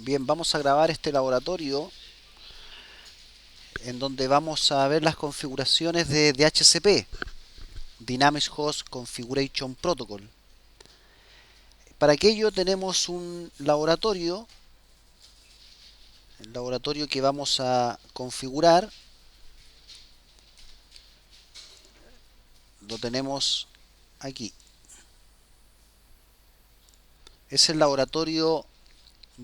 Bien, vamos a grabar este laboratorio en donde vamos a ver las configuraciones de DHCP, Dynamics Host Configuration Protocol. Para aquello tenemos un laboratorio, el laboratorio que vamos a configurar, lo tenemos aquí. Es el laboratorio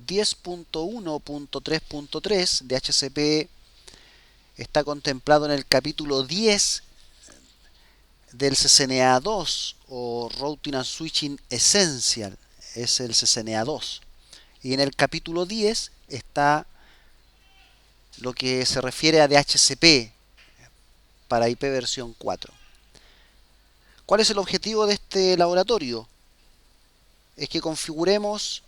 10.1.3.3 de DHCP. Está contemplado en el capítulo 10 del CCNA2 o Routing and Switching Essential, es el CCNA2. Y en el capítulo 10 está lo que se refiere a DHCP para IP versión 4. ¿Cuál es el objetivo de este laboratorio? Es que configuremos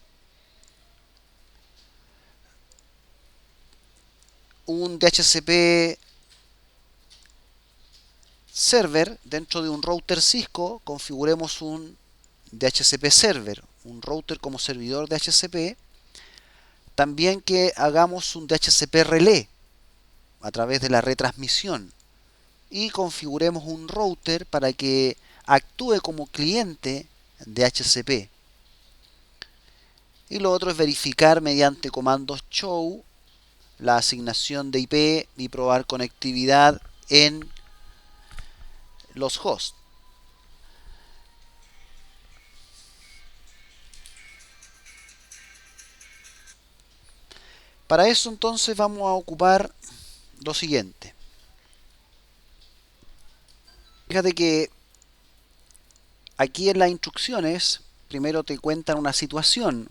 un DHCP server dentro de un router Cisco, configuremos un DHCP server, un router como servidor DHCP. También que hagamos un DHCP relé a través de la retransmisión y configuremos un router para que actúe como cliente DHCP. Y lo otro es verificar mediante comandos show la asignación de IP y probar conectividad en los hosts. Para eso entonces vamos a ocupar lo siguiente. Fíjate que aquí en las instrucciones primero te cuentan una situación,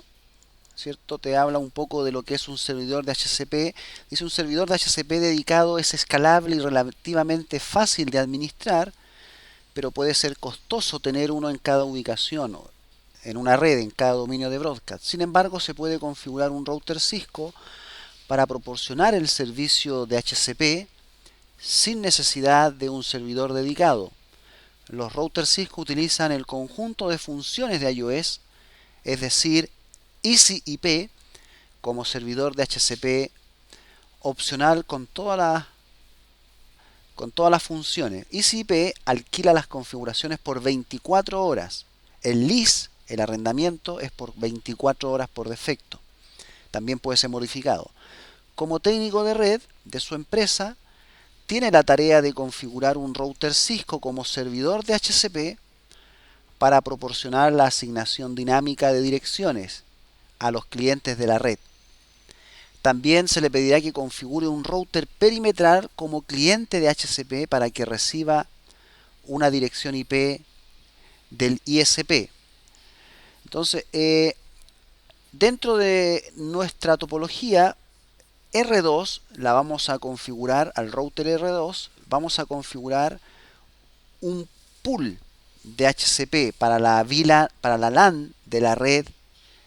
¿cierto? Te habla un poco de lo que es un servidor de DHCP. Dice: un servidor de DHCP dedicado es escalable y relativamente fácil de administrar, pero puede ser costoso tener uno en cada ubicación, en una red, en cada dominio de broadcast. Sin embargo, se puede configurar un router Cisco para proporcionar el servicio de DHCP sin necesidad de un servidor dedicado. Los routers Cisco utilizan el conjunto de funciones de iOS, es decir, EasyIP, como servidor de DHCP opcional con todas las funciones. EasyIP alquila las configuraciones por 24 horas. El lease, el arrendamiento, es por 24 horas por defecto. También puede ser modificado. Como técnico de red de su empresa, tiene la tarea de configurar un router Cisco como servidor de DHCP para proporcionar la asignación dinámica de direcciones a los clientes de la red. También se le pedirá que configure un router perimetral como cliente de DHCP para que reciba una dirección IP del ISP. Entonces, dentro de nuestra topología R2 la vamos a configurar, al router R2 vamos a configurar un pool de DHCP para la LAN de la red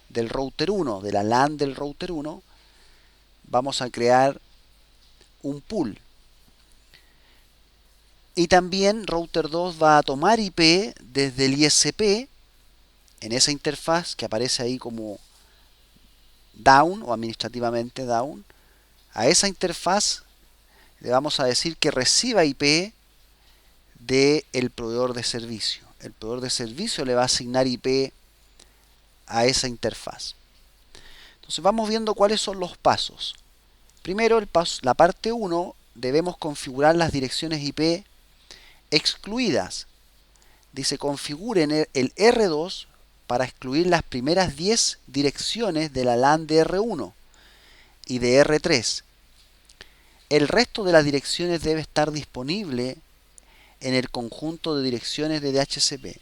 del router 1, de la LAN del router 1, vamos a crear un pool. Y también router 2 va a tomar IP desde el ISP en esa interfaz que aparece ahí como down o administrativamente down. A esa interfaz le vamos a decir que reciba IP del proveedor de servicio. El proveedor de servicio le va a asignar IP a esa interfaz. Entonces vamos viendo cuáles son los pasos. Primero, la parte 1, debemos configurar las direcciones IP excluidas. Dice: configuren el R2 para excluir las primeras 10 direcciones de la LAN de R1 y de R3. El resto de las direcciones debe estar disponible en el conjunto de direcciones de DHCP.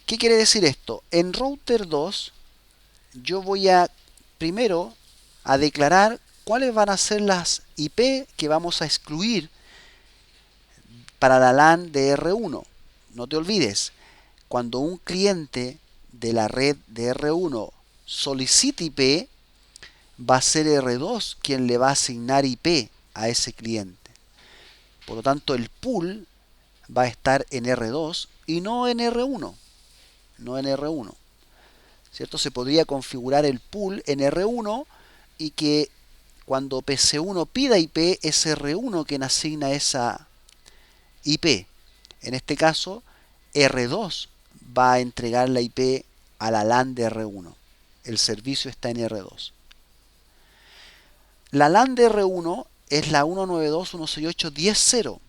¿Qué quiere decir esto? En router 2 yo voy a primero a declarar cuáles van a ser las IP que vamos a excluir para la LAN de R1. No te olvides, cuando un cliente de la red de R1 solicite IP, va a ser R2 quien le va a asignar IP a ese cliente. Por lo tanto, el pool va a estar en R2 y no en R1. No en R1. ¿cierto? Se podría configurar el pool en R1 y que cuando PC1 pida IP es R1 quien asigna esa IP. En este caso, R2 va a entregar la IP a la LAN de R1. El servicio está en R2. La LAN de R1 es la 192.168.10.0,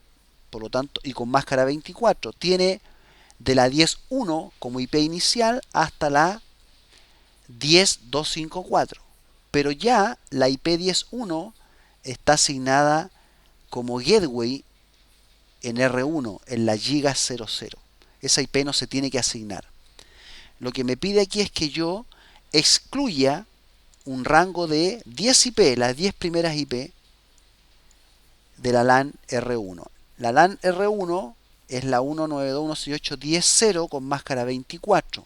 por lo tanto, y con máscara 24. Tiene de la 10.1 como IP inicial hasta la 10.254. Pero ya la IP 10.1 está asignada como gateway en R1, en la giga 00. Esa IP no se tiene que asignar. Lo que me pide aquí es que yo excluya un rango de 10 IP, las 10 primeras IP de la LAN R1. La LAN R1 es la 192.168.10.0 con máscara 24.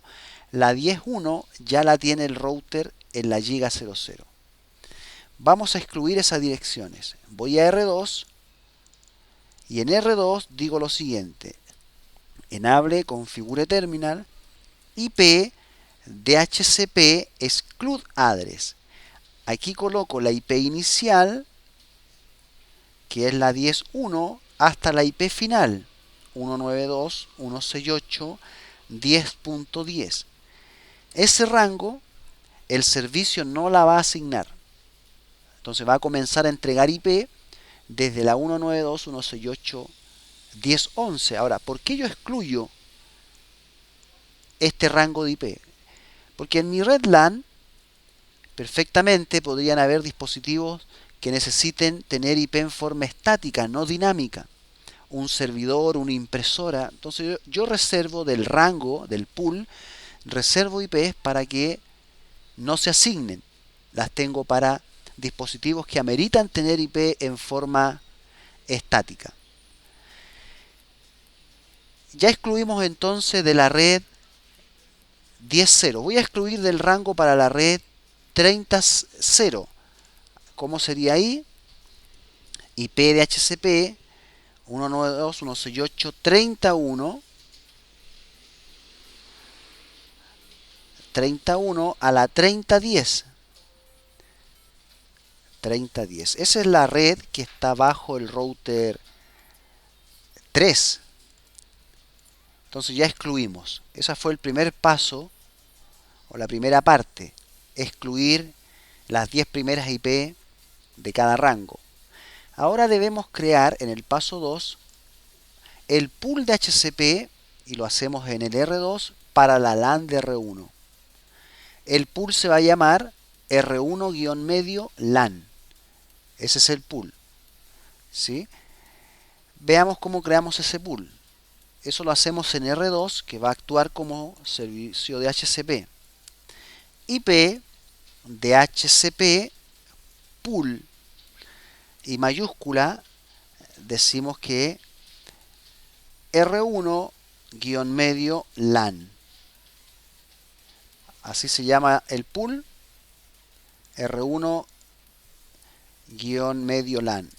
La 10.1 ya la tiene el router en la giga 00. Vamos a excluir esas direcciones. Voy a R2 y en R2 digo lo siguiente: enable configure terminal IP DHCP exclude address. Aquí coloco la IP inicial, que es la 10.1, hasta la IP final, 192.168.10.10. Ese rango el servicio no la va a asignar. Entonces va a comenzar a entregar IP desde la 192.168.10.11. Ahora, ¿por qué yo excluyo este rango de IP? Porque en mi red LAN perfectamente podrían haber dispositivos que necesiten tener IP en forma estática, no dinámica. Un servidor, una impresora. Entonces yo reservo del rango, del pool, reservo IPs para que no se asignen. Las tengo para dispositivos que ameritan tener IP en forma estática. Ya excluimos entonces de la red 10.0. Voy a excluir del rango para la red 30.0. ¿Cómo sería ahí? IP de HCP 192.168.31 31 a la 30.10. 30.10. Esa es la red que está bajo el router 3. Entonces ya excluimos. Ese fue el primer paso o la primera parte. Excluir las 10 primeras IP de cada rango. Ahora debemos crear en el paso 2 el pool de HCP y lo hacemos en el R2 para la LAN de R1. El pool se va a llamar R1-medio LAN. Ese es el pool. ¿Sí? Veamos cómo creamos ese pool. Eso lo hacemos en R2, que va a actuar como servicio de HCP. IP de HCP pool y mayúscula decimos que R1-medio LAN. Así se llama el pool, R1-medio LAN.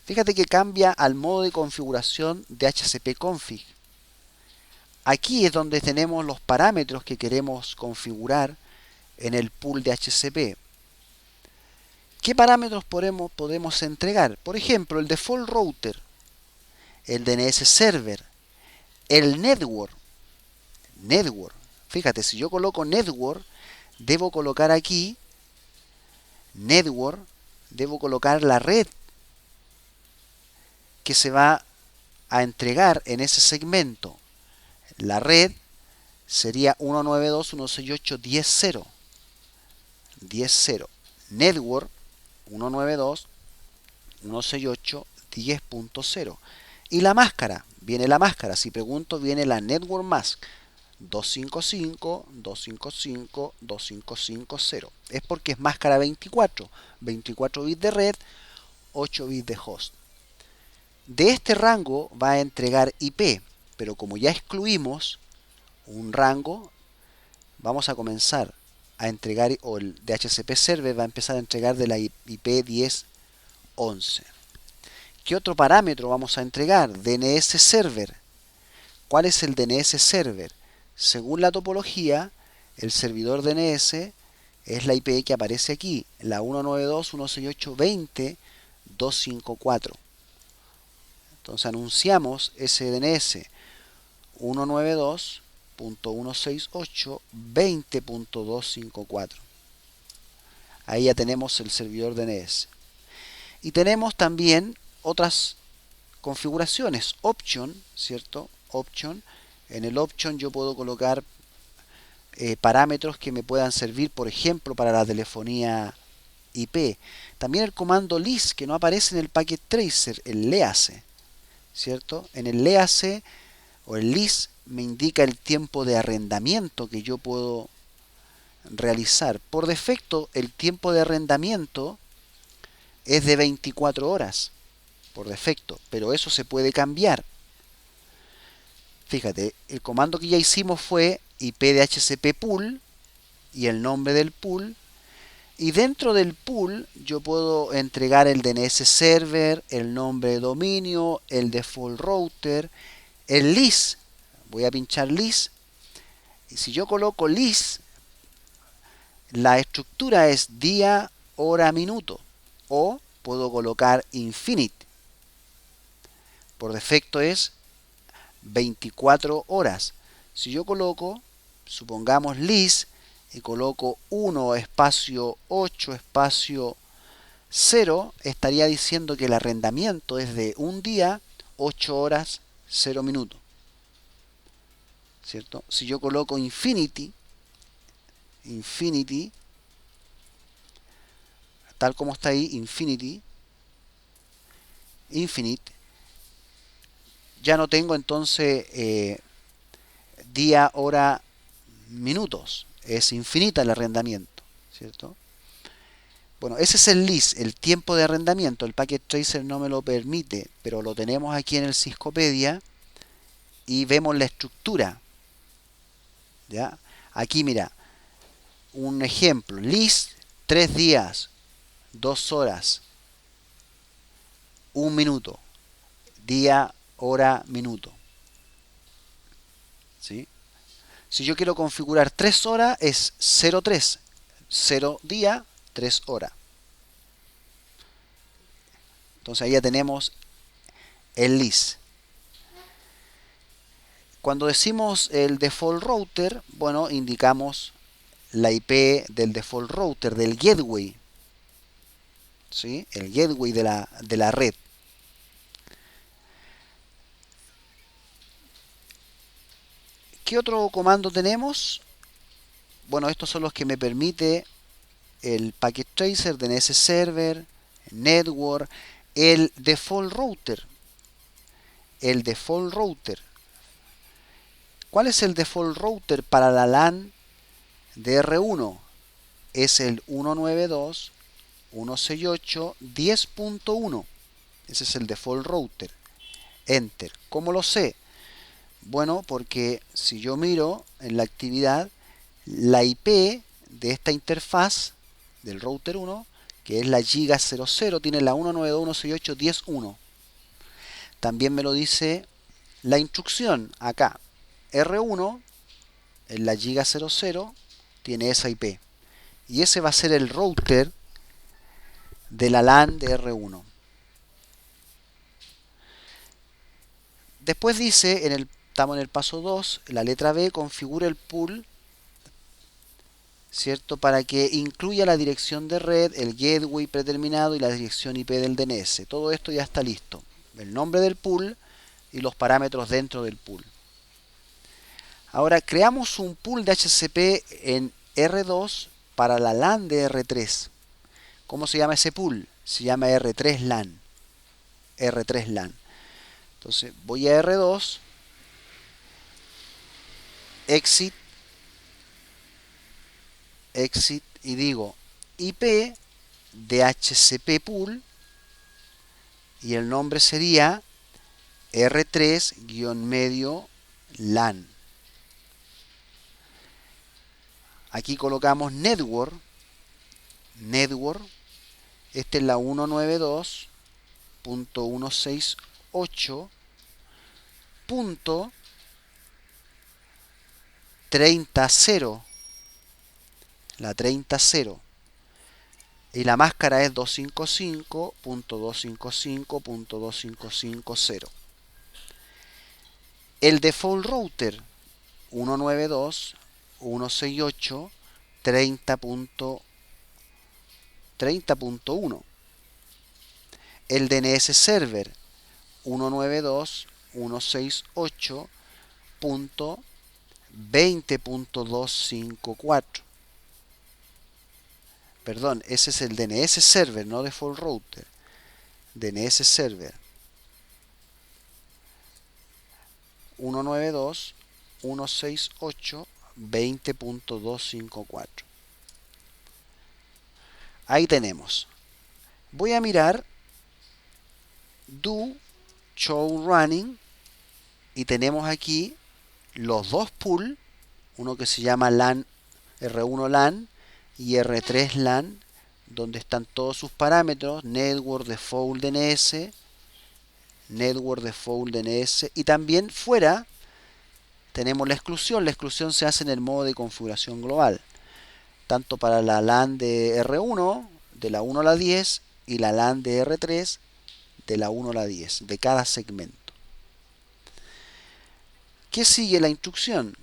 Fíjate que cambia al modo de configuración de HCP config. Aquí es donde tenemos los parámetros que queremos configurar en el pool de HCP. ¿Qué parámetros podemos entregar? Por ejemplo, el default router, el DNS server, el network. Fíjate, si yo coloco network, debo colocar aquí network, debo colocar la red que se va a entregar en ese segmento. La red sería 192.168.10.0. 10.0. Network 192.168.10.0. Y la máscara, viene la máscara. Si pregunto, viene la Network Mask 255.255.255.0. Es porque es máscara 24. 24 bits de red, 8 bits de host. De este rango va a entregar IP, pero como ya excluimos un rango, vamos a comenzar a entregar, o el DHCP server va a empezar a entregar de la IP 10.11. ¿Qué otro parámetro vamos a entregar? DNS server. ¿Cuál es el DNS server? Según la topología, el servidor DNS es la IP que aparece aquí, la 192.168.20.254. Entonces anunciamos ese DNS 192.168.20.254. Ahí ya tenemos el servidor DNS. Y tenemos también otras configuraciones. Option, ¿cierto? Option. En el option yo puedo colocar parámetros que me puedan servir, por ejemplo, para la telefonía IP. También el comando lis, que no aparece en el packet tracer, el léase, ¿cierto? En el léase o el lis me indica el tiempo de arrendamiento que yo puedo realizar. Por defecto, el tiempo de arrendamiento es de 24 horas, por defecto, pero eso se puede cambiar. Fíjate, el comando que ya hicimos fue ipdhcp pool y el nombre del pool. Y dentro del pool yo puedo entregar el DNS server, el nombre de dominio, el default router, el lis. Voy a pinchar lis. Y si yo coloco lis, la estructura es día, hora, minuto. O puedo colocar infinite. Por defecto es 24 horas. Si yo coloco, supongamos lis, y coloco 1 espacio 8 espacio 0, estaría diciendo que el arrendamiento es de un día, 8 horas, 0 minutos. ¿Cierto? Si yo coloco infinity, tal como está ahí, infinite, ya no tengo entonces día, hora, minutos. Es infinita el arrendamiento, ¿cierto? Bueno, ese es el lis, el tiempo de arrendamiento. El Packet Tracer no me lo permite, pero lo tenemos aquí en el Ciscopedia y vemos la estructura. ¿Ya? Aquí mira, un ejemplo, lis 3 días, 2 horas, 1 minuto, día, hora, minuto. ¿Sí? Si yo quiero configurar 3 horas es 03, 0 día, 3 horas. Entonces ahí ya tenemos el lis. Cuando decimos el default router, bueno, indicamos la IP del default router, del gateway, ¿sí? El gateway de la red. ¿Qué otro comando tenemos? Bueno, estos son los que me permite el Packet Tracer, DNS Server, Network, el default router. El default router. ¿Cuál es el default router para la LAN de R1? Es el 192.168.10.1. Ese es el default router. Enter. ¿Cómo lo sé? Bueno, porque si yo miro en la actividad, la IP de esta interfaz del router 1, que es la giga 00, tiene la 192.168.10.1. También me lo dice la instrucción acá. R1 en la giga 00 tiene esa IP. Y ese va a ser el router de la LAN de R1. Después dice, estamos en el paso 2, la letra B, configura el pool, ¿cierto? Para que incluya la dirección de red, el gateway predeterminado y la dirección IP del DNS. Todo esto ya está listo. El nombre del pool y los parámetros dentro del pool. Ahora creamos un pool de HCP en R2 para la LAN de R3. ¿Cómo se llama ese pool? Se llama R3 LAN. R3 LAN. Entonces voy a R2, exit y digo IP de HCP pool y el nombre sería R3-medio LAN. Aquí colocamos network. Esta es la 192.168.30.0. la 30.0. Y la máscara es 255.255.2550. El default router 192.168.30.1. El DNS server 192.168.20.254. Perdón, ese es el DNS server, no default router. DNS server 192.168.20.254. Ahí tenemos. Voy a mirar do show running y tenemos aquí los dos pools, uno que se llama LAN, R1 LAN y R3 LAN, donde están todos sus parámetros, network default DNS, network default DNS, y también fuera tenemos la exclusión se hace en el modo de configuración global, tanto para la LAN de R1, de la 1 a la 10, y la LAN de R3, de la 1 a la 10, de cada segmento. ¿Qué sigue la instrucción?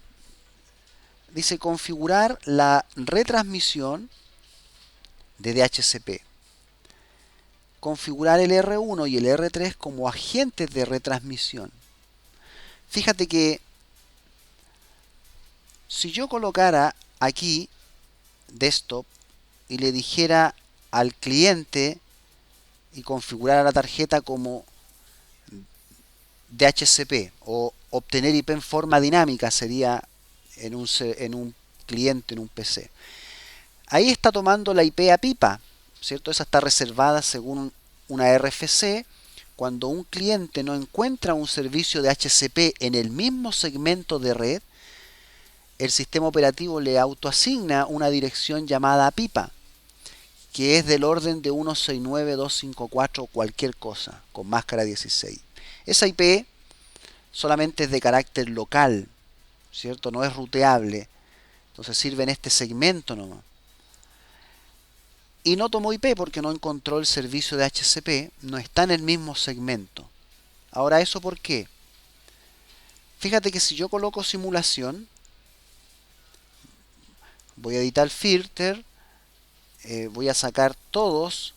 Dice configurar la retransmisión de DHCP. Configurar el R1 y el R3 como agentes de retransmisión. Fíjate que si yo colocara aquí desktop y le dijera al cliente y configurara la tarjeta como DHCP o obtener IP en forma dinámica sería en un cliente, en un PC. Ahí está tomando la IP a pipa, ¿cierto? Esa está reservada según una RFC. Cuando un cliente no encuentra un servicio de DHCP en el mismo segmento de red, el sistema operativo le autoasigna una dirección llamada pipa, que es del orden de 169.254 o cualquier cosa, con máscara 16. Esa IP solamente es de carácter local, ¿cierto? No es ruteable, entonces sirve en este segmento nomás. Y no tomó IP porque no encontró el servicio de DHCP, no está en el mismo segmento. Ahora, ¿eso por qué? Fíjate que si yo coloco simulación, voy a editar filter, voy a sacar todos,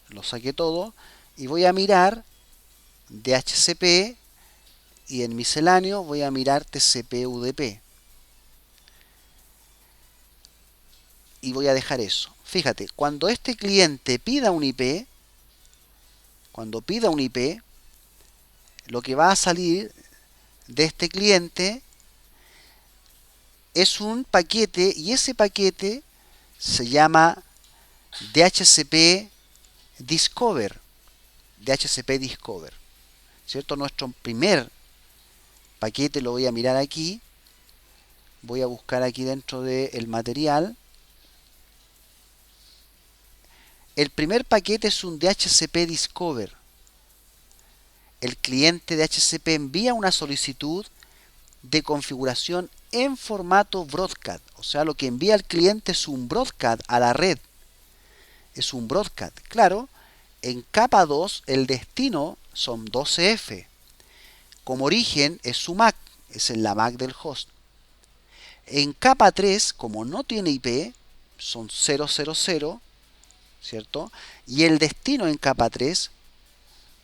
lo saqué todo, y voy a mirar DHCP y en misceláneo voy a mirar TCP/UDP. Y voy a dejar eso. Fíjate, cuando este cliente pida un IP, lo que va a salir de este cliente es un paquete y ese paquete se llama DHCP Discover. DHCP Discover. ¿Cierto? Nuestro primer paquete lo voy a mirar aquí. Voy a buscar aquí dentro del material. El primer paquete es un DHCP Discover. El cliente de DHCP envía una solicitud de configuración en formato broadcast. O sea, lo que envía el cliente es un broadcast a la red. Es un broadcast. Claro, en capa 2 el destino son 12F. Como origen es su MAC, es en la MAC del host. En capa 3, como no tiene IP, son 000, ¿cierto? Y el destino en capa 3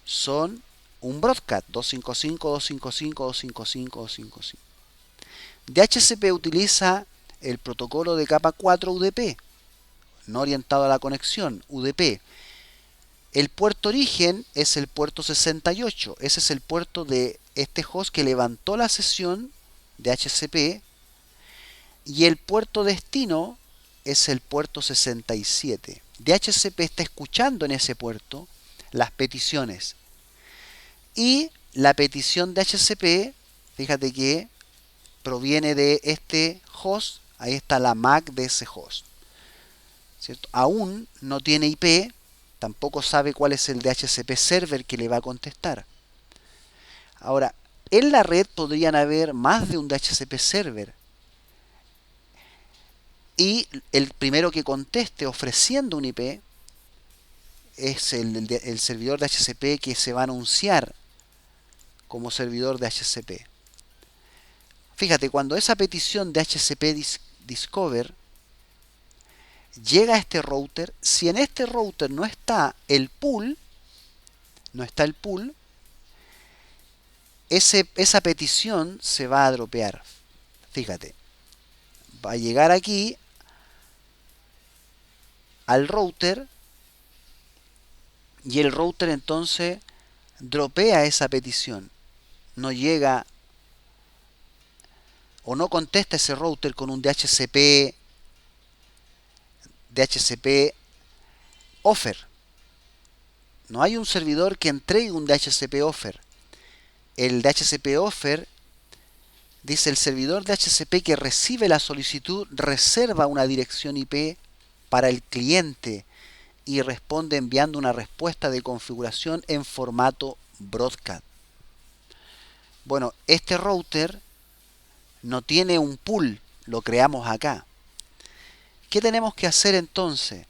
son un broadcast 255.255.255.255. DHCP utiliza el protocolo de capa 4 UDP, no orientado a la conexión, UDP. El puerto origen es el puerto 68, ese es el puerto de este host que levantó la sesión de DHCP, y el puerto destino es el puerto 67. DHCP está escuchando en ese puerto las peticiones. Y la petición de DHCP, fíjate que proviene de este host, ahí está la MAC de ese host, ¿cierto? Aún no tiene IP, tampoco sabe cuál es el DHCP server que le va a contestar. Ahora, en la red podrían haber más de un DHCP server. y el primero que conteste ofreciendo un IP es el servidor de HCP que se va a anunciar como servidor de HCP. Fíjate, cuando esa petición de HCP Discover llega a este router, si en este router no está el pool, esa petición se va a dropear. Fíjate, va a llegar aquí al router y el router entonces dropea esa petición. No llega o no contesta ese router con un DHCP offer. No hay un servidor que entregue un DHCP offer. El DHCP offer dice: el servidor DHCP que recibe la solicitud reserva una dirección IP para el cliente y responde enviando una respuesta de configuración en formato broadcast. Bueno, este router no tiene un pool, lo creamos acá. ¿Qué tenemos que hacer entonces?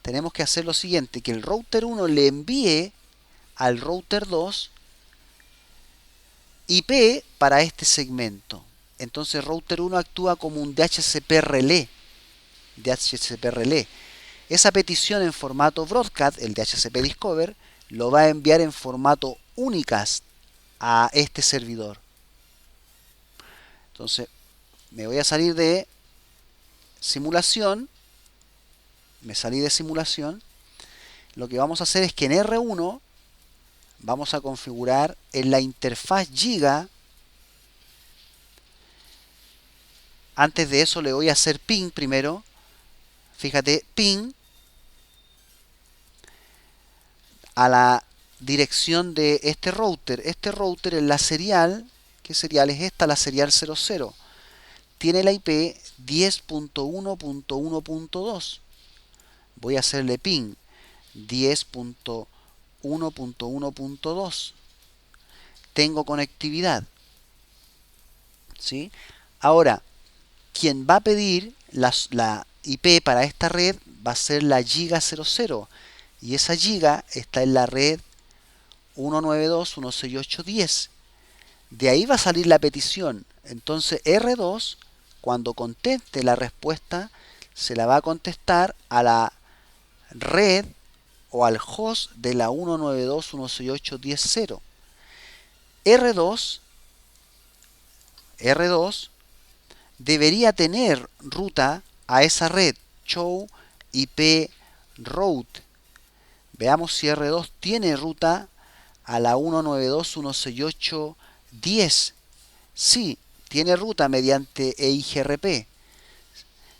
Tenemos que hacer lo siguiente: que el router 1 le envíe al router 2 IP para este segmento. Entonces router 1 actúa como un DHCP relé. Esa petición en formato broadcast, el DHCP Discover, lo va a enviar en formato unicast a este servidor. Entonces me voy a salir de simulación. Me salí de simulación. Lo que vamos a hacer es que en R1 vamos a configurar en la interfaz Giga. Antes de eso le voy a hacer ping primero. Fíjate, ping a la dirección de este router. Este router en la serial, ¿qué serial es esta? La serial 00. Tiene la IP 10.1.1.2. Voy a hacerle ping 10.1.1.2. Tengo conectividad, ¿sí? Ahora, quien va a pedir la IP para esta red va a ser la Giga 00. Y esa giga está en la red 192.168.10. De ahí va a salir la petición. Entonces R2, cuando conteste la respuesta, se la va a contestar a la red o al host de la 192.168.10.0. R2 debería tener ruta a esa red, show IP route. Veamos si R2 tiene ruta a la 192.168.10. Sí, tiene ruta mediante EIGRP.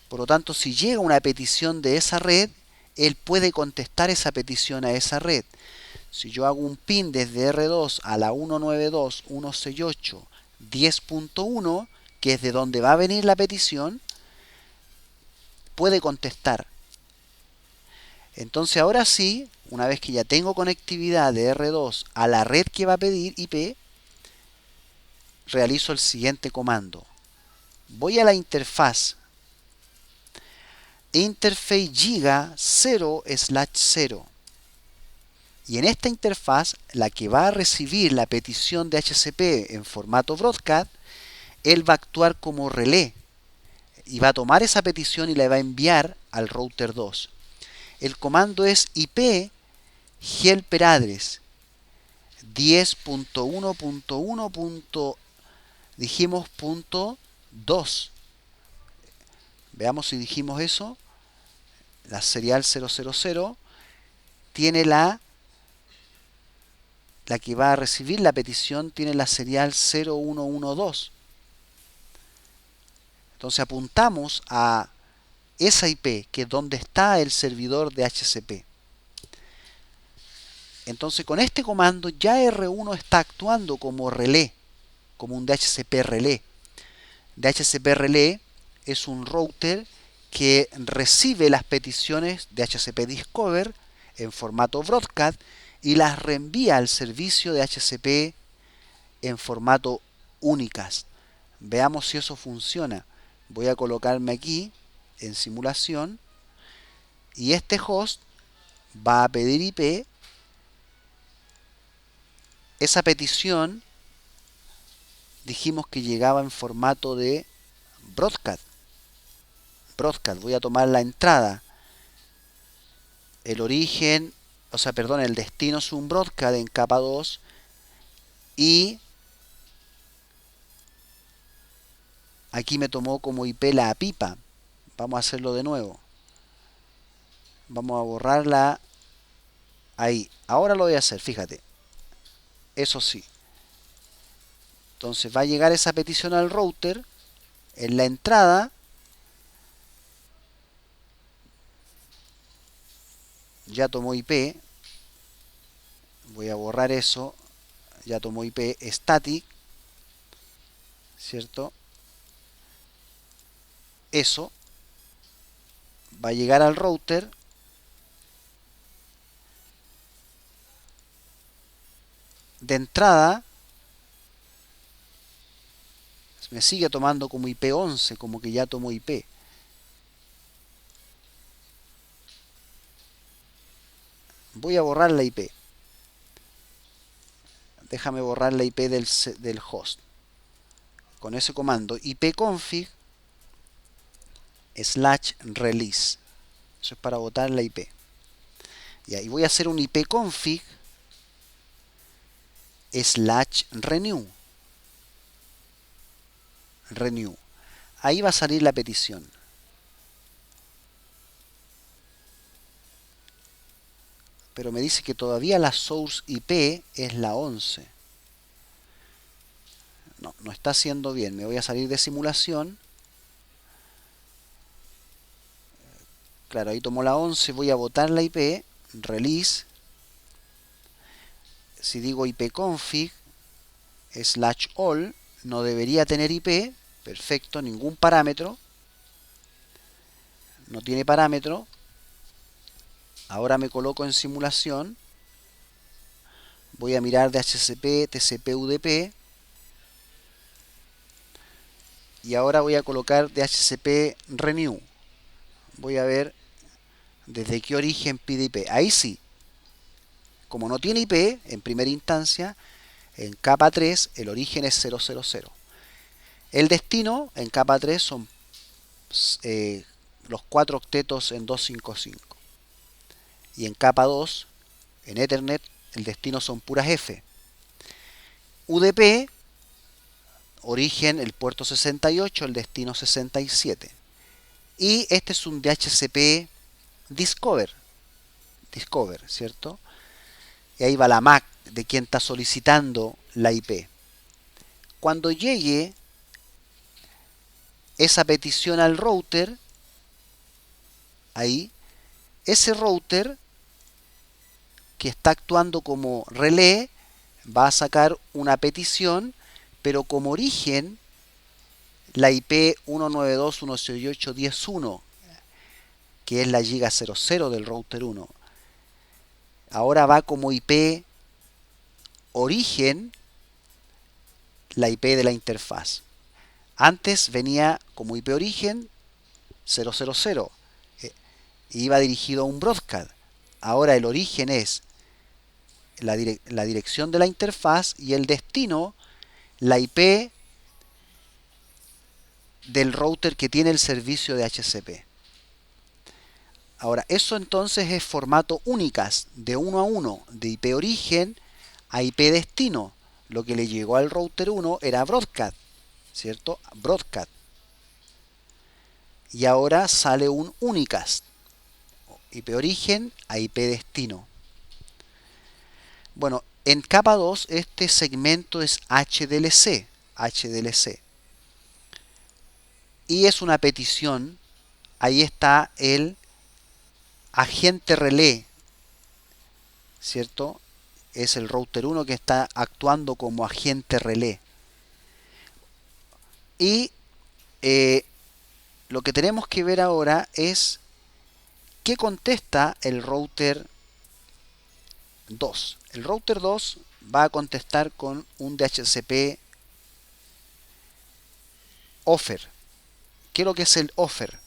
Por lo tanto, si llega una petición de esa red, él puede contestar esa petición a esa red. Si yo hago un pin desde R2 a la 192.168.10.1, que es de donde va a venir la petición, puede contestar. Entonces ahora sí, una vez que ya tengo conectividad de R2 a la red que va a pedir IP, realizo el siguiente comando. Voy a la interfaz. Interface Giga 0/0. Y en esta interfaz, la que va a recibir la petición de HCP en formato broadcast, él va a actuar como relé y va a tomar esa petición y la va a enviar al router 2. El comando es IP helper address 10.1.1. Dijimos .2. Veamos si dijimos eso. La serial 000 tiene la que va a recibir la petición tiene la serial 0112. Entonces apuntamos a esa IP, que es donde está el servidor de HCP. Entonces con este comando ya R1 está actuando como relé, como un DHCP relé. DHCP relé es un router que recibe las peticiones de HCP Discover en formato broadcast y las reenvía al servicio de HCP en formato unicast. Veamos si eso funciona. Voy a colocarme aquí en simulación, y este host va a pedir IP. Esa petición dijimos que llegaba en formato de broadcast. Voy a tomar la entrada. El origen, perdón, el destino es un broadcast en capa 2 y aquí me tomó como IP la pipa. Vamos a hacerlo de nuevo. Vamos a borrarla ahí. Ahora lo voy a hacer, fíjate. Eso sí. Entonces va a llegar esa petición al router. En la entrada ya tomó IP. Voy a borrar eso. Ya tomó IP static. ¿Cierto? Eso va a llegar al router. De entrada me sigue tomando como IP 11, como que ya tomó IP. Voy a borrar la IP. Déjame borrar la IP del host. Con ese comando ipconfig /release. Eso es para botar la IP. Y ahí voy a hacer un ipconfig /renew. Ahí va a salir la petición. Pero me dice que todavía la source IP es la 11. No está haciendo bien. Me voy a salir de simulación. Claro, ahí tomó la 11. Voy a botar la IP. Release. Si digo ipconfig /all, no debería tener IP. Perfecto, ningún parámetro. No tiene parámetro. Ahora me coloco en simulación. Voy a mirar DHCP, TCP, UDP. Y ahora voy a colocar DHCP renew. Voy a ver desde qué origen pide IP. Ahí sí. Como no tiene IP, en primera instancia, en capa 3 el origen es 000. El destino en capa 3 son los 4 octetos en 255. Y en capa 2, en Ethernet, el destino son puras F. UDP, origen el puerto 68, el destino 67. Y este es un DHCP Discover, ¿cierto? Y ahí va la MAC de quien está solicitando la IP. Cuando llegue esa petición al router, ahí, ese router que está actuando como relé va a sacar una petición, pero como origen la IP 192.168.10.1, que es la giga 00 del router 1. Ahora va como IP origen la IP de la interfaz. Antes venía como IP origen 000. Iba dirigido a un broadcast. Ahora el origen es la dirección de la interfaz y el destino la IP del router que tiene el servicio de DHCP. Ahora, eso entonces es formato únicas, de 1 a 1, de IP origen a IP destino. Lo que le llegó al router 1 era broadcast, ¿cierto? Broadcast. Y ahora sale un unicast, IP origen a IP destino. Bueno, en capa 2 este segmento es HDLC. Y es una petición. Ahí está el agente relé, ¿cierto? Es el router 1 que está actuando como agente relé. Y lo que tenemos que ver ahora es qué contesta el router 2. El router 2 va a contestar con un DHCP offer. ¿Qué es lo que es el offer?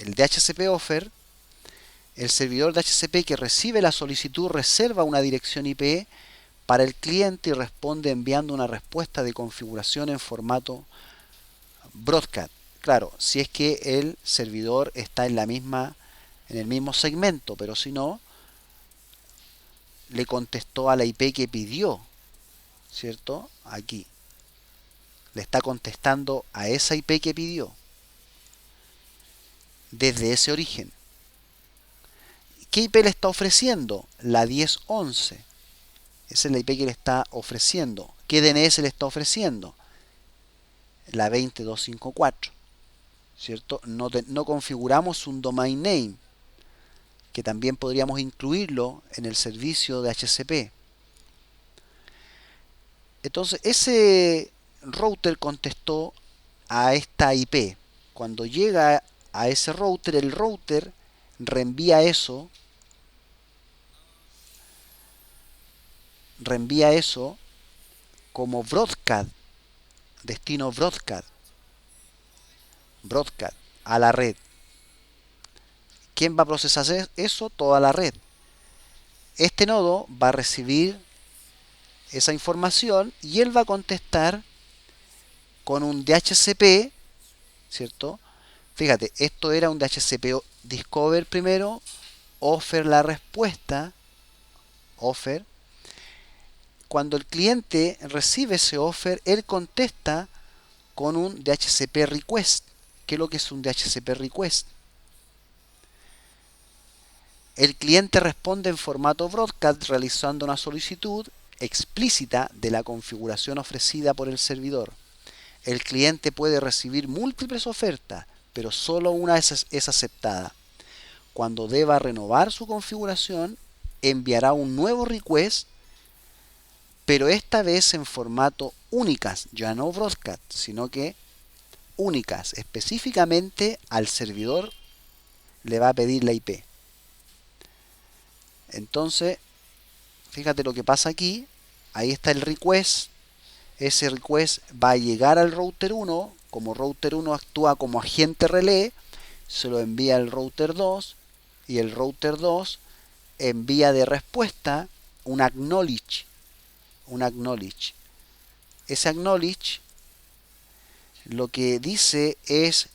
el DHCP offer, el servidor DHCP que recibe la solicitud reserva una dirección IP para el cliente y responde enviando una respuesta de configuración en formato broadcast. Claro, si es que el servidor está en el mismo segmento, pero si no, le contestó a la IP que pidió, ¿cierto? Aquí. Le está contestando a esa IP que pidió desde ese origen. ¿Qué IP le está ofreciendo? La 1011. Esa es la IP que le está ofreciendo. ¿Qué DNS le está ofreciendo? La 20254. ¿Cierto? No configuramos un domain name, que también podríamos incluirlo en el servicio de HCP. Entonces, ese router contestó a esta IP. Cuando llega a ese router, el router reenvía eso como broadcast, destino broadcast a la red. ¿Quién va a procesar eso? Toda la red. Este nodo va a recibir esa información y él va a contestar con un DHCP, ¿cierto? Fíjate, esto era un DHCP discover primero, offer la respuesta, offer. Cuando el cliente recibe ese offer, él contesta con un DHCP request. ¿Qué es lo que es un DHCP request? El cliente responde en formato broadcast realizando una solicitud explícita de la configuración ofrecida por el servidor. El cliente puede recibir múltiples ofertas, pero solo una es aceptada. Cuando deba renovar su configuración, enviará un nuevo request, pero esta vez en formato únicas, ya no broadcast, sino que únicas. Específicamente al servidor le va a pedir la IP. Entonces, fíjate lo que pasa aquí. Ahí está el request. Ese request va a llegar al router 1. Como router 1 actúa como agente relé, se lo envía al router 2 y el router 2 envía de respuesta un acknowledge. Ese acknowledge lo que dice es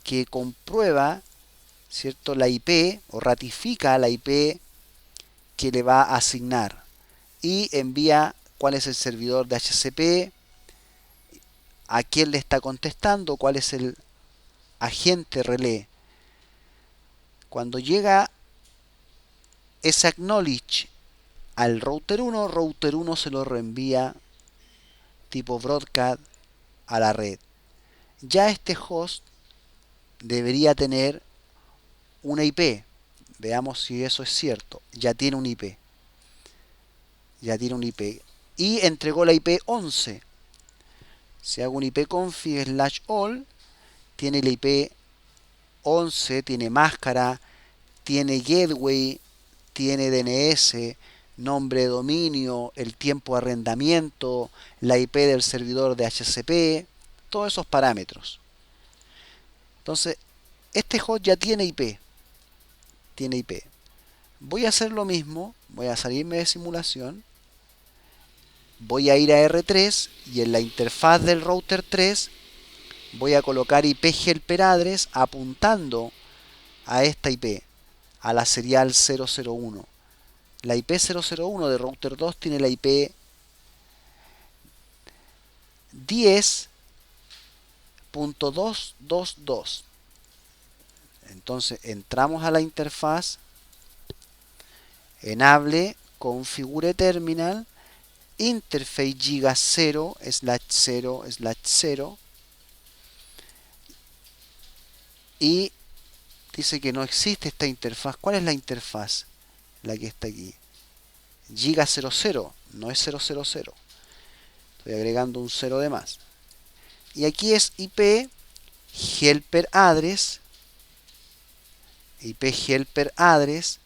que comprueba, ¿cierto?, la IP o ratifica la IP que le va a asignar y envía cuál es el servidor de HCP, a quién le está contestando, cuál es el agente relé. Cuando llega ese acknowledge al router 1 se lo reenvía tipo broadcast a la red. Ya este host debería tener una IP. Veamos si eso es cierto. Ya tiene un IP. Y entregó la IP 11. Si hago un ipconfig/all, tiene la IP 11, tiene máscara, tiene gateway, tiene DNS, nombre de dominio, el tiempo de arrendamiento, la IP del servidor de HCP, todos esos parámetros. Entonces, este host ya tiene IP. Voy a hacer lo mismo, voy a salirme de simulación, voy a ir a R3 y en la interfaz del router 3 voy a colocar IP helper address apuntando a esta IP, a la serial 001. La IP 001 de router 2 tiene la IP 10.222. Entonces entramos a la interfaz, enable, configure terminal, interface giga 0/0/0 y dice que no existe esta interfaz. ¿Cuál es la interfaz? La que está aquí. Giga 00, no es 000. Estoy agregando un 0 de más. Y aquí es IP helper address. IP helper address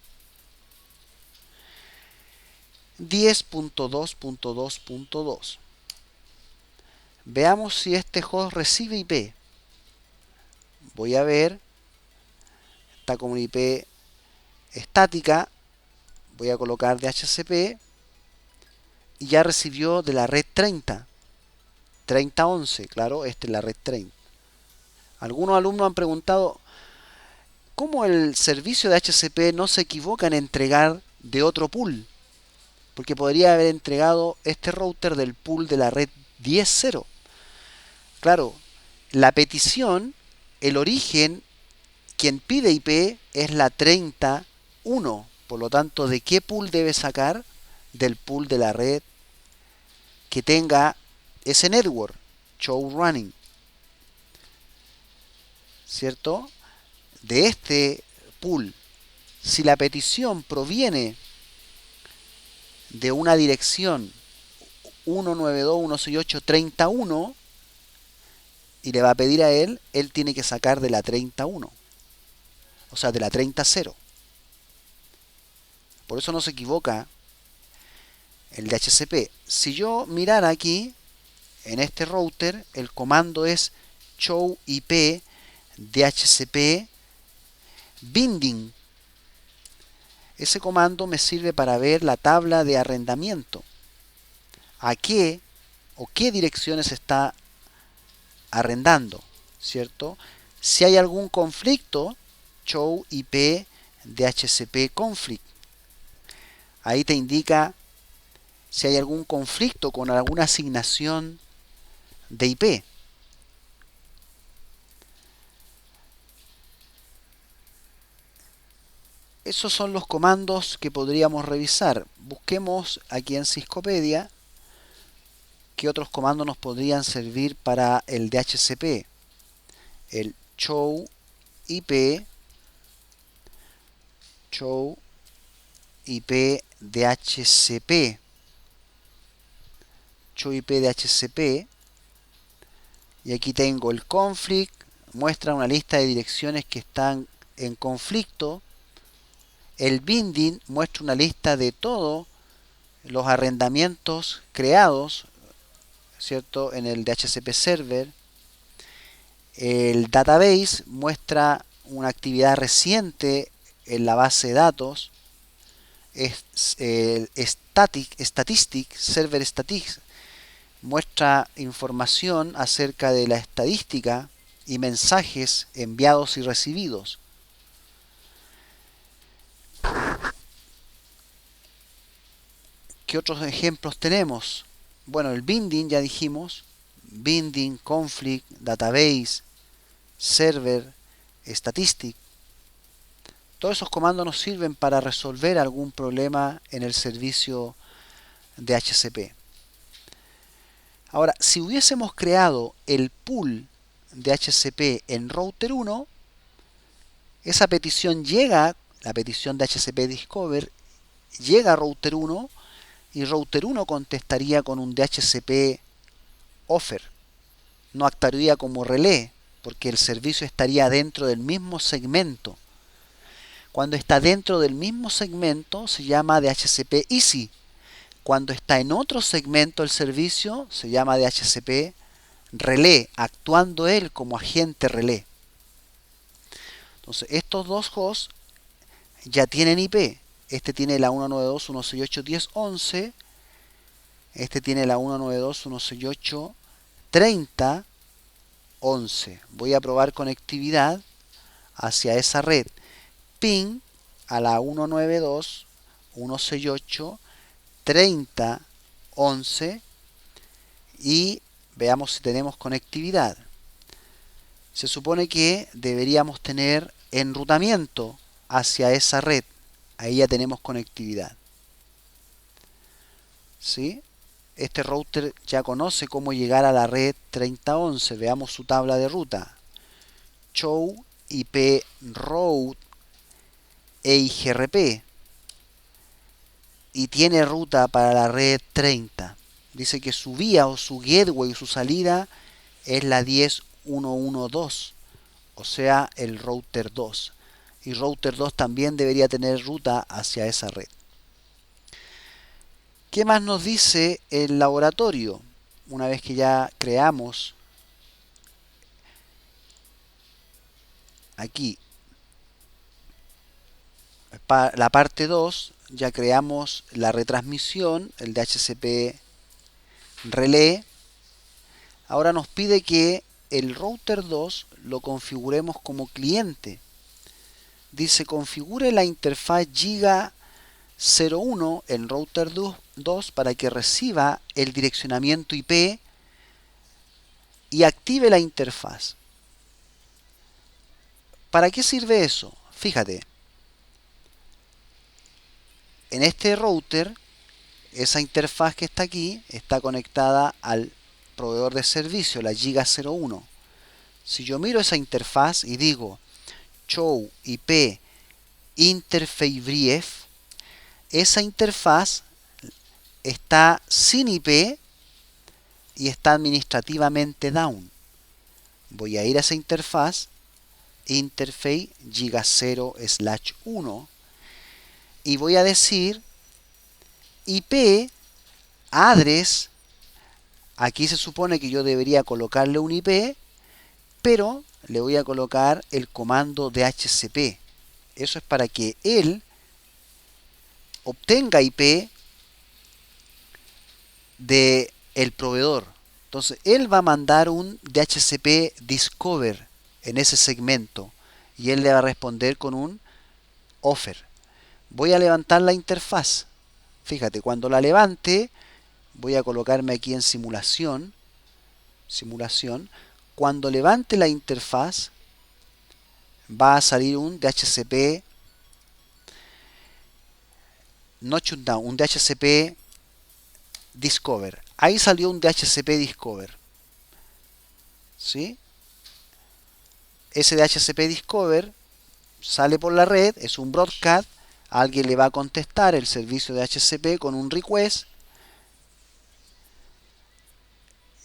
10.2.2.2. Veamos si este host recibe IP. Voy a ver está como una IP estática. Voy a colocar DHCP y ya recibió de la red 3011, claro, esta es la red 30. Algunos alumnos han preguntado cómo el servicio de DHCP no se equivoca en entregar de otro pool, porque podría haber entregado este router del pool de la red 10.0. Claro, la petición, el origen, quien pide IP es la 30.1. Por lo tanto, ¿de qué pool debe sacar? Del pool de la red que tenga ese network, show running, ¿cierto? De este pool. Si la petición proviene de una dirección 192.168.30.1 y le va a pedir a él tiene que sacar de la 30.1, o sea, de la 30.0. Por eso no se equivoca el DHCP. Si yo mirara aquí, en este router, el comando es show IP DHCP binding. Ese comando me sirve para ver la tabla de arrendamiento. ¿A qué o qué direcciones está arrendando? ¿Cierto? Si hay algún conflicto, show IP DHCP conflict. Ahí te indica si hay algún conflicto con alguna asignación de IP. Esos son los comandos que podríamos revisar. Busquemos aquí en Ciscopedia qué otros comandos nos podrían servir para el DHCP. El show IP DHCP. Show IP DHCP. Y aquí tengo el conflict. Muestra una lista de direcciones que están en conflicto. El binding muestra una lista de todos los arrendamientos creados, ¿cierto?, en el DHCP server. El database muestra una actividad reciente en la base de datos. El statistic, server statistics, muestra información acerca de la estadística y mensajes enviados y recibidos. ¿Qué otros ejemplos tenemos? Bueno, el binding ya dijimos. Binding, conflict, database, server, statistic. Todos esos comandos nos sirven para resolver algún problema en el servicio de DHCP. Ahora, si hubiésemos creado el pool de DHCP en router 1, esa petición llega, la petición de DHCP Discover, llega a router 1 y router 1 contestaría con un DHCP offer. No actuaría como relé, porque el servicio estaría dentro del mismo segmento. Cuando está dentro del mismo segmento se llama DHCP easy. Cuando está en otro segmento el servicio se llama DHCP relé, actuando él como agente relé. Entonces estos dos hosts ya tienen IP. Este tiene la 192.168.10.11. Este tiene la 192.168.30.11. Voy a probar conectividad hacia esa red. Ping a la 192.168.30.11 y veamos si tenemos conectividad. Se supone que deberíamos tener enrutamiento hacia esa red. Ahí ya tenemos conectividad. ¿Sí? Este router ya conoce cómo llegar a la red 3011. Veamos su tabla de ruta. Show IP route EIGRP. Y tiene ruta para la red 30. Dice que su vía o su gateway o su salida es la 10.1.1.2. O sea, el router 2. Y router 2 también debería tener ruta hacia esa red. ¿Qué más nos dice el laboratorio? Una vez que ya creamos aquí la parte 2 ya creamos la retransmisión, el DHCP relé. Ahora nos pide que el router 2 lo configuremos como cliente. Dice configure la interfaz Giga 01 en router 2 para que reciba el direccionamiento IP y active la interfaz. ¿Para qué sirve eso? Fíjate, en este router, esa interfaz que está aquí está conectada al proveedor de servicio, la Giga 01. Si yo miro esa interfaz y digo show IP interface brief, esa interfaz está sin IP y está administrativamente down. Voy a ir a esa interfaz interface giga 0/1 y voy a decir IP address. Aquí se supone que yo debería colocarle un IP, pero le voy a colocar el comando DHCP. Eso es para que él obtenga IP del proveedor. Entonces, él va a mandar un DHCP discover en ese segmento y él le va a responder con un offer. Voy a levantar la interfaz. Fíjate, cuando la levante, voy a colocarme aquí en simulación. Cuando levante la interfaz, va a salir un DHCP no shutdown, un DHCP discover. Ahí salió un DHCP discover. ¿Sí? Ese DHCP discover sale por la red, es un broadcast, alguien le va a contestar el servicio de DHCP con un request.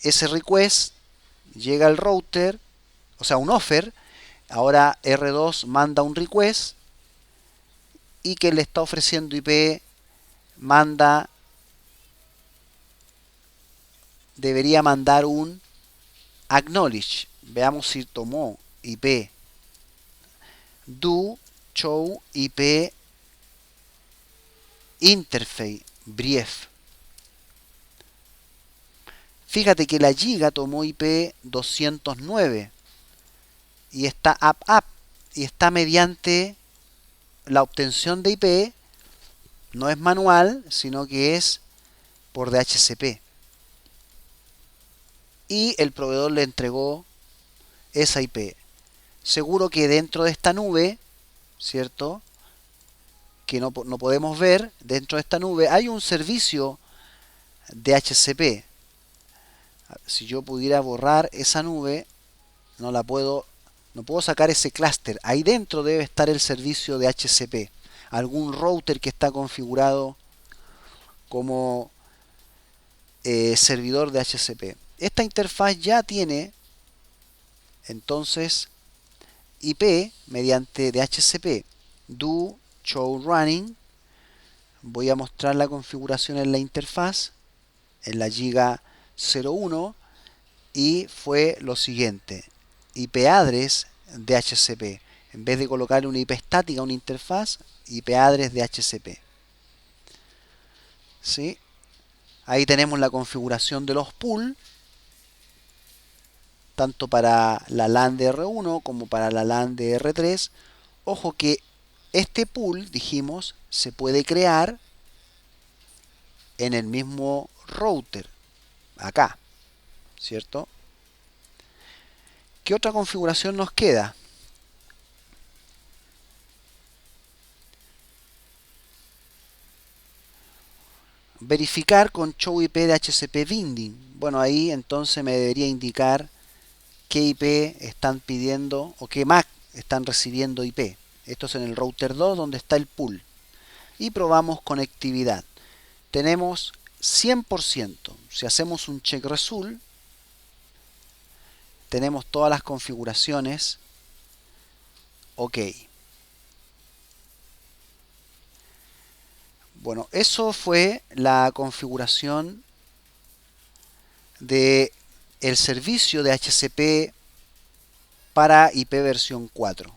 Ese request llega al router, o sea, un offer. Ahora R2 manda un request y que le está ofreciendo IP debería mandar un acknowledge. Veamos si tomó IP. Do show IP interface brief. Fíjate que la Giga tomó IP 209 y está up y está mediante la obtención de IP. No es manual, sino que es por DHCP. Y el proveedor le entregó esa IP. Seguro que dentro de esta nube, ¿cierto? Que no podemos ver, dentro de esta nube hay un servicio DHCP. Si yo pudiera borrar esa nube, no puedo sacar ese clúster. Ahí dentro debe estar el servicio DHCP. Algún router que está configurado como servidor de DHCP. Esta interfaz ya tiene entonces IP mediante DHCP. Do show running. Voy a mostrar la configuración en la interfaz, en la Giga 01, y fue lo siguiente: IP address DHCP. En vez de colocarle una IP estática a una interfaz, IP address DHCP. ¿Sí? Ahí tenemos la configuración de los pools, tanto para la LAN de R1 como para la LAN de R3. Ojo que este pool, dijimos, se puede crear en el mismo router, acá, ¿cierto? ¿Qué otra configuración nos queda? Verificar con show IP de DHCP binding. Bueno, ahí entonces me debería indicar qué IP están pidiendo o qué MAC están recibiendo IP. Esto es en el router 2 donde está el pool. Y probamos conectividad. Tenemos 100%. Si hacemos un check result, tenemos todas las configuraciones OK. Bueno, eso fue la configuración de el servicio de DHCP para IP versión 4.